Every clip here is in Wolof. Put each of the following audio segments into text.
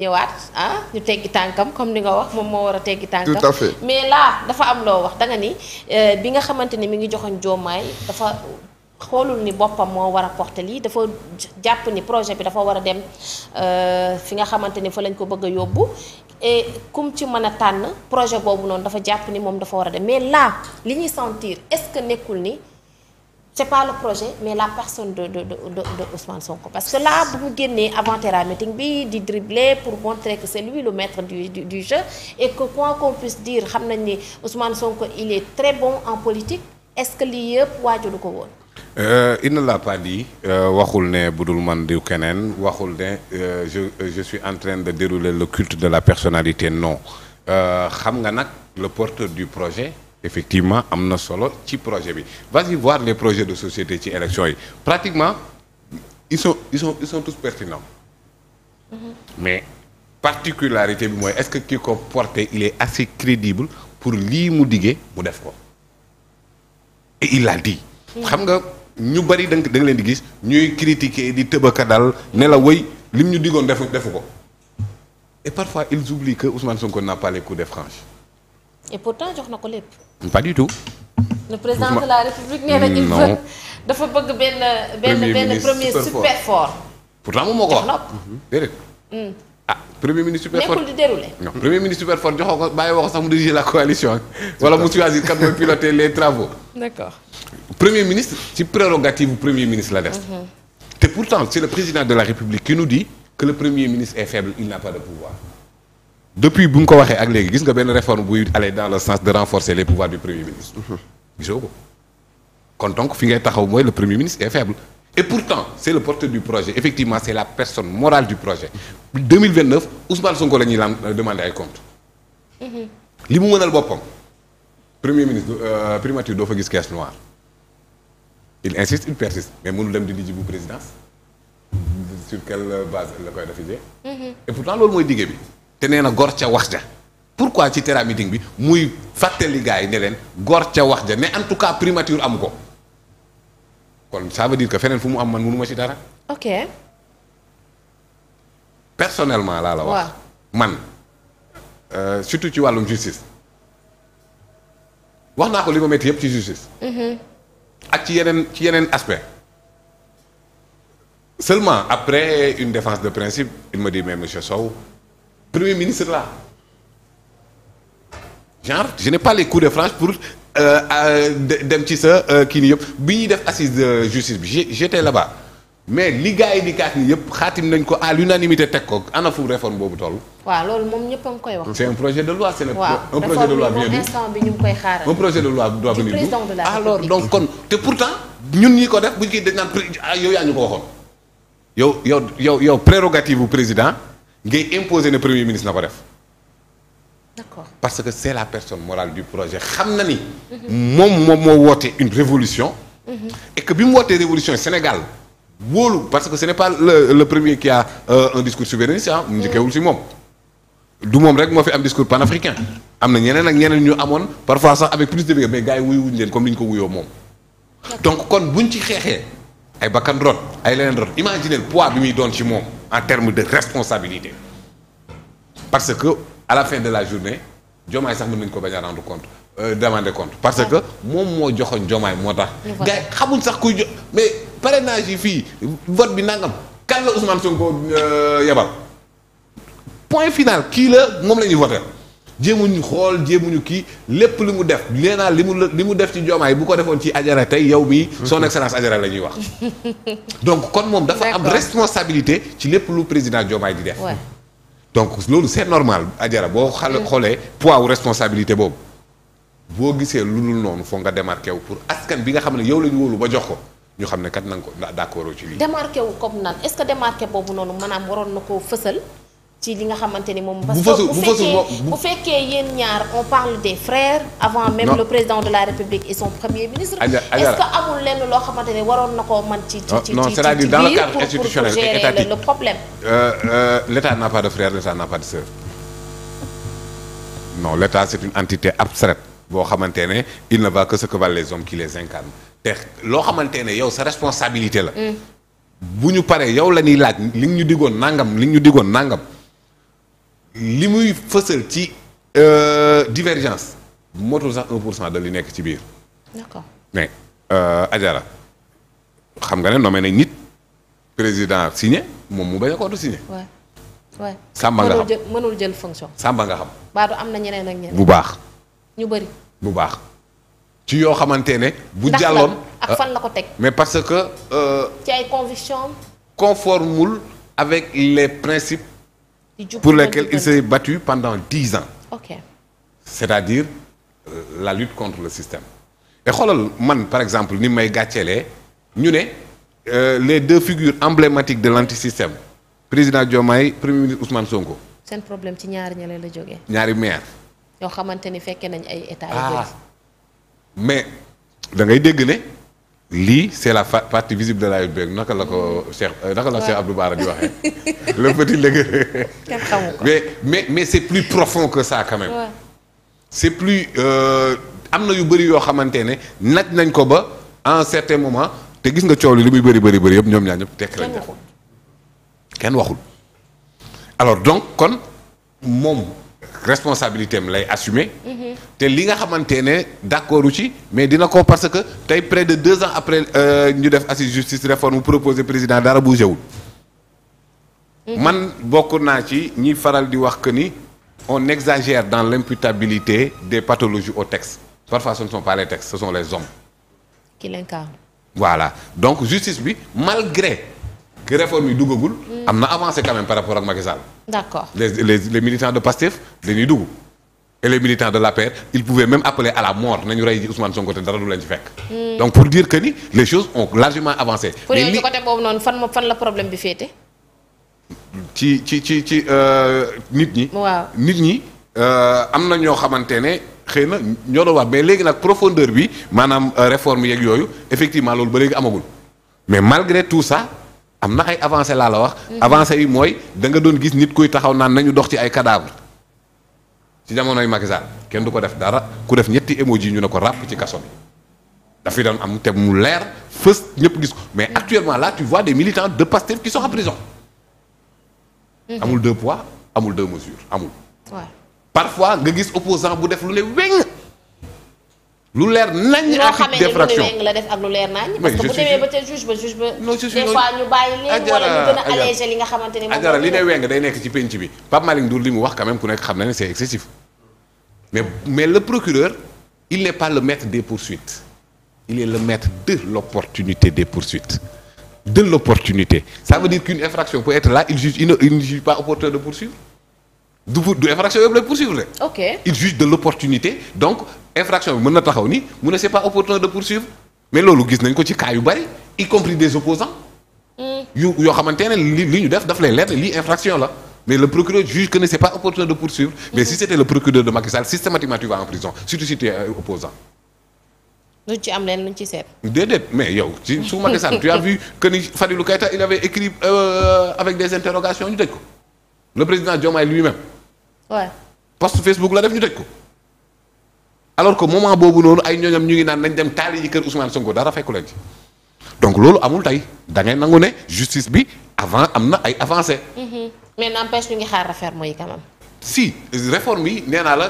ñëwaat ñu teggi tànkam comme ni nga wax moom moo war a teggi tànkam. tout à fait mais là dafa am loo wax danga ni bi nga xamante ni mi ngi joxoon Diomaye dafa xoolul ni boppam moo war a porter lii dafa jàpp ni projet bi dafa war a dem fi nga xamante ni fa lañ ko bëgg a yóbbu et kum ci mën a tànn projet boobu noonu dafa jàpp ni moom dafa war a dem mais là li ñuy sentir est-ce que nekkul ni c'est pas le projet mais la personne de Ousmane Sonko parce que là bu mu génnee avant Terra meeting bi di dribbler pour montrer que c'est lui le maître du jeu et que quoi qu'on puisse dire xam nañ ni Ousmane Sonko il est très bon en politique est-ce que lii yëpp waajulu ko woon. Il ne l'a pas dit waxul ne budul man diw keneen waxul ne je suis en train de dérouler le culte de la personnalité non xam nga nag le porteur du projet. Effectivement am na solo ci projet bi vas-y voir les projets de société ci élection yi pratiquement ils sont tous pertinents mais particularité bi mooy est-ce que ki ko porté il est assez crédible pour lii mu diggee mu def ko et il l'a dit xam nga ñu bari da nga leen di gis ñuy critiquer di tëbaka dal ne la wëy lim ñu diggoon defu ko et parfois ils oublient que Ousmane Sonko n'a pas les coups de franche et pourtant jox na ko lépp. pas du tout. le président de la République nee na il veut dafa bëgg benn premier super fort. pourtant moom moo ko wax déedéet. premier ministre super fort nekkul di dérouler. non premier ministre super fort joxoo ko bàyyi wax sax mu diriger la coalition wala mu choisir kan mooy piloter les travaux. d'accord. premier ministre ci prérogative premier ministre la def. te pourtant c'est le président de la République qui nous dit que le premier ministre est faible il n'a pas de pouvoir. depuis bu mu ko waxee ak léegi gis nga benn réforme buy aller dans le sens de renforcer les pouvoirs du premier ministre. gisoo ko kon donc fi ngay taxaw mooy le premier ministre est faible. et pourtant c'est le porteur du projet effectivement c'est la personne morale du projet. 2029 Ousmane Sonko la ñuy demander ay comptes. li mu mënal boppam. premier ministre primature doo fa gis caisse noire. il insiste il persiste mais mënul dem di lijji bu présidence. sur quelle base la koy diffuser. et pourtant loolu mooy dige bi. te nee na gor ca wax ja pourquoi ci Terra meeting bi muy fàttali gars yi ne leen gor ca wax ja ne en tout cas primature amu ko kon ça veut dire que feneen fu mu am man mënu ma ci dara. ok. personnellement laa la wax. man surtout ci wàllum justice wax naa ko li ma métti yëpp ci justice. ak ci yeneen aspect seulement après une défense de principe il me dit mais monsieur Sow. Premier ministre là genre je n'ai pas les coups de franche pour dem ci sa kii nii yëpp bi ñuy def assise de justice bi j'étais là-bas mais li gars yi di kaas nii yëpp xaatim nañ ko à l'unanimité teg ko ana fu réforme boobu toll. waaw loolu moom ñëpp a ngi koy wax. c'est un projet de loi c'est un projet de loi bien instant bi ñu ngi koy xaaral. un projet de loi doit venir président de la République. alors donc kon te pourtant ñun ñi ko def bu ñu koy dañ naan yow yaa ñu ko waxoon yow prérogative bu président. ngay imposer ne premier ministre na ko def. d'accord. parce que c'est la personne morale du projet xam na ni. moom moo woote une révolution. et que bi mu wootee révolution Sénégal wóolu parce que ce n'est pas le premier qui a un discours souverainiste mu njëkkeewul ci moom. du moom rek moo fi am discours panafricain am na ñeneen ak ñeneen ñu amoon parfois sax avec plus de vigueur mais gars yi wuyu wuñu leen comme ni ñu ko wuyoo moom. donc kon buñ ci xeexee ay bakkan rot ay leneen rot imaginez le poids bi muy doon ci moom. en termes de responsabilité parce que à la fin de la journée Diomaye sax mën nañu ko bañ a rendre compte demander compte parce que moom moo joxoon Diomaye moo tax. gars yi xamuñ sax kuy mais parrainage yi fii vote bi nangam kan la Ousmane Sonko yebal point final kii la moom la ñuy voter jéemuñu xool jéemuñu kii lépp li mu def léenaa li mu def ci Diomaye bu ko defoon ci Adjara tey yow mii son excellence Adjara la ñuy wax donc kon moom dafa am responsabilité ci lépp lu président Diomaye di def donc loolu c'est normal Adjara boo xoolee poids wu responsabilité boobu boo gisee lu dul noonu foog nga démarqué wu pour askan bi nga xam ne yow la ñu wóolu ba jox ko ñu xam ne kat na nga ko d'accord ci lii démarqué wu comme nan est-ce que démarqué boobu noonu maanaam waroon na koo fësal ci li nga xamante ni moom. parce que bu fekkee yéen ñaar on parle des frères. avant même le président de la République et son premier ministre. est-ce que amul lenn loo xamante ni waroon na koo mën ci non c'est-à-dire dans le cadre institutionnel pour gérer le problème. l'État n'a pas de frère, l'État n'a pas de sœur. non l'État c'est une entité abstraite boo xamante ne il ne va que ce que valent les hommes qui les incarnent te loo xamante ne yow sa responsabilité la. bu ñu paree yow la ñuy laaj li ñu diggoon nangam. li muy fësal ci divergence motul sax 1% de li nekk ci biir. d'accord mais Adjara xam nga ne nommé nañ nit président signé moom mu bañ a ko signé. waay Samba nga xam mënul jël fonction. Samba nga xam. baadu am na ñeneen ak ñeneen. bu baax. ñu bëri. bu baax ci yoo xamante ne. bu jàlloon ak fan la ko teg. mais parce que. ci ay convictions. conformul avec les principes. pour lesquels il s'est battu pendant 10 ans. ok c'est-à-dire la lutte contre le système. et xoolal man par exemple ni may gàcceelee ñu ne les deux figures emblématiques de l'antisystème président Diomaye premier ministre Ousmane Sonko. seen problème ci ñaari ñale la jógee. ñaari maire. yoo xamante ni fekkee nañ ay états yu ah mais da ngay dégg ne lii c'est la partie visible de la République naka la ko Cheikh Cheikh Abdou Bara di waxee. le petit légué. kenn xamu ko mais c'est plus profond que ça quand même. Ouais. c'est plus am na yu bëri yoo xamante ne naj nañ ko ba à un certain moment te gis nga coow li muy bëri yëpp ñoom ñaar ñëpp tekk lañ def kenn waxul alors donc kon moom responsabilité am lay assumer. te li nga xamante ne d'accordu ci mais dina ko parce que tey près de 2 ans après ñu def assise justice réforme proposé président dara bougé wul. man bokk naa ci ñi faral di wax que ni on exagère dans l'imputabilité des pathologies aux textes parfois ce ne sont pas les textes ce sont les hommes. qui l'incarnent. voilà donc justice bi malgré que réforme yi duggagul. am na avancé quand même par rapport ak Macky Sall. d'accord les militants de Pastef dañuy dugg et les militants de l'APR ils pouvaient même appeler à la mort nañu rey ji Ousmane Sonko te dara du leen ci fekk. donc pour dire que ni les choses ont largement avancé. pour yow ci côté boobu noonu fan la problème bi féete. ci nit ñi. waaw nit ñi am na ñoo xamante ne xëy na ñoo doon wax mais léegi nag profondeur bi maanaam réforme yeeg yooyu effectivement loolu ba léegi amagul mais malgré tout ça am na ay avancées laa la wax. avancées yi mooy da nga doon gis nit kuy taxaw naan nañu dox ci ay cadavres ci jamonoy Macky Sall kenn du ko def dara ku def ñetti émoji ñu ne ko ràpp ci kaso bi dafay doon am te mu leer fës ñëpp gis ko mais actuellement là tu vois des militants de Pastef qui sont en prison. amul 2 poids amul 2 mesures amul. waaw parfois nga gis opposant bu def lu ne weng lu leer nañ. article d'infraction loo xamee ne lu ne weng la def ak lu leer nañ. parce que bu demee ba ca juge ba. non je suis des fois ñu bàyyi leen wala ñu gën a alléger li nga xamante ne moom. Adjara li ne weng day nekk ci penc bi Pape Malick Ndour li mu wax quand même ku nekk xam na ne c'est excessif mais le procureur il n'est pas le maître des poursuites il est le maître de l'opportunité des poursuites. de l'opportunité ça veut dire qu'une infraction peut être là il ne juge pas opportun de poursuivre du infraction yëpp lay poursuivre la. ok il juge de l'opportunité donc infraction bi mën na taxaw ni mu ne c'est pas opportun de poursuivre mais loolu gis nañ ko ci cas yu bari y compris des opposants yoo xamante ne li ñu daf lay leer ne lii infraction la mais le procureur juge que ne c'est pas opportun de poursuivre mais si c'était le procureur de Macky Sall systématiquement tu vas en prison surtout si tu es opposant. luñ ci am leen luñ ci seet. déedéet mais yow ci su Macky Sall tu as vu que ni Fadilou Keïta il avait écrit avec des interrogations ñu tëj ko le président Diomaye lui-même. waaw post Facebook la def ñu tëj ko. alors que moment boobu noonu ay ñooñam ñu ngi naan nañ dem taali ji kër Ousmane Sonko dara fekku leen ci donc loolu amul tey da ngay nangu ne justice bi avant am na ay avancées. mais n'empêche ñu ngi xaar réforme yi quand même. si réforme yi nee naa la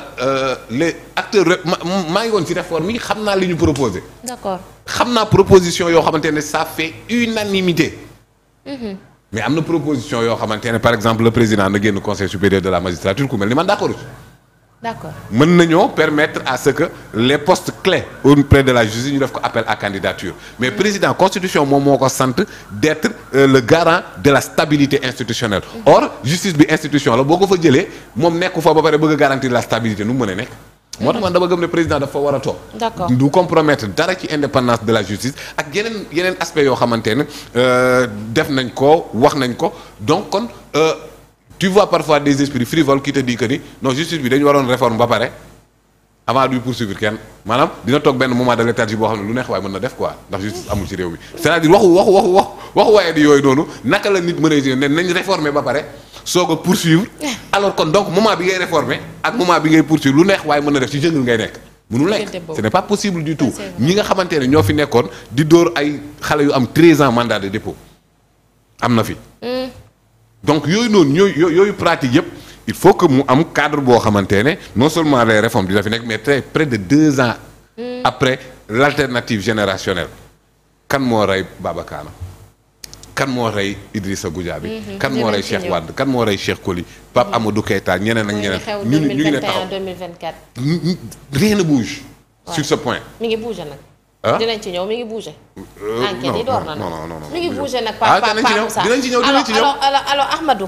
les acteurs maa ngi woon ci réforme yi xam naa li ñu proposé. d'accord xam naa proposition yoo xamante ne ça fait unanimité. mais am na proposition yoo xamante ne par exemple le président na génn conseil supérieur de la magistrature ku mel ni man d'accord. d'accord mën nañoo permettre à ce que les postes clés auprès de la justice ñu def ko appel à candidature mais président constitution moom moo ko sant d'être le garant de la stabilité institutionnelle. or justice bi institution la boo ko fa jëlee moom nekku fa ba pare bëgg a garantir la stabilité nu mu mën a nekk. moo tax man dama gëm ne président dafa war a toog. d'accord du compromettre dara ci indépendance de la justice ak yeneen aspect yoo xamante ne def nañ ko wax nañ ko donc kon. tu vois parfois des esprits frivoles qui te disent que ni non justice bi dañu waroon réforme ba pare avant du poursuivre kenn maanaam dina toog benn moment de léthargie boo xam ne lu neex waaye mën na def quoi ndax justice amul ci réew mi c'est-à-dire waxu waaye di yooyu noonu naka la nit mën a ne nañ réformer ba pare soog a poursuivre alors kon donc moment bi ngay réformer ak moment bi ngay poursuivre lu neex waaye mën na def ci jungle ngay nekk mënul nekk ce n'est pas possible du tout ñi nga xamante ne ñoo fi nekkoon di dóor ay xale yu am 13 ans mandat de dépôt am na fi donc yooyu noonu yooyu pratique yëpp il faut que mu am cadre boo xamante ne non seulement les réformes dina fi nekk mais très près de 2 ans après l'alternative générationnelle kan moo rey Baba Kaana kan moo rey Idrissa Goudiaby kan moo rey Cheikh Wade kan moo rey Cheikh Koli Pape Amadou Keïta ñeneen ak ñeneen ñu ngi ne taxaw 2024 rien ne bouge sur ce point mi ngi bouger nag dinañ ci ñëw mi ngi bouger enquête yi door na nag non mi ngi bouger nag Pape Moussa dinañ ci ñëw alors Ahmadou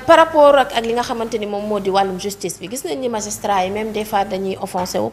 par rapport ak li nga xamante ni moom moo di wàllum justice bi gis nañ ni magistrat yi même des fois dañuy offensé wu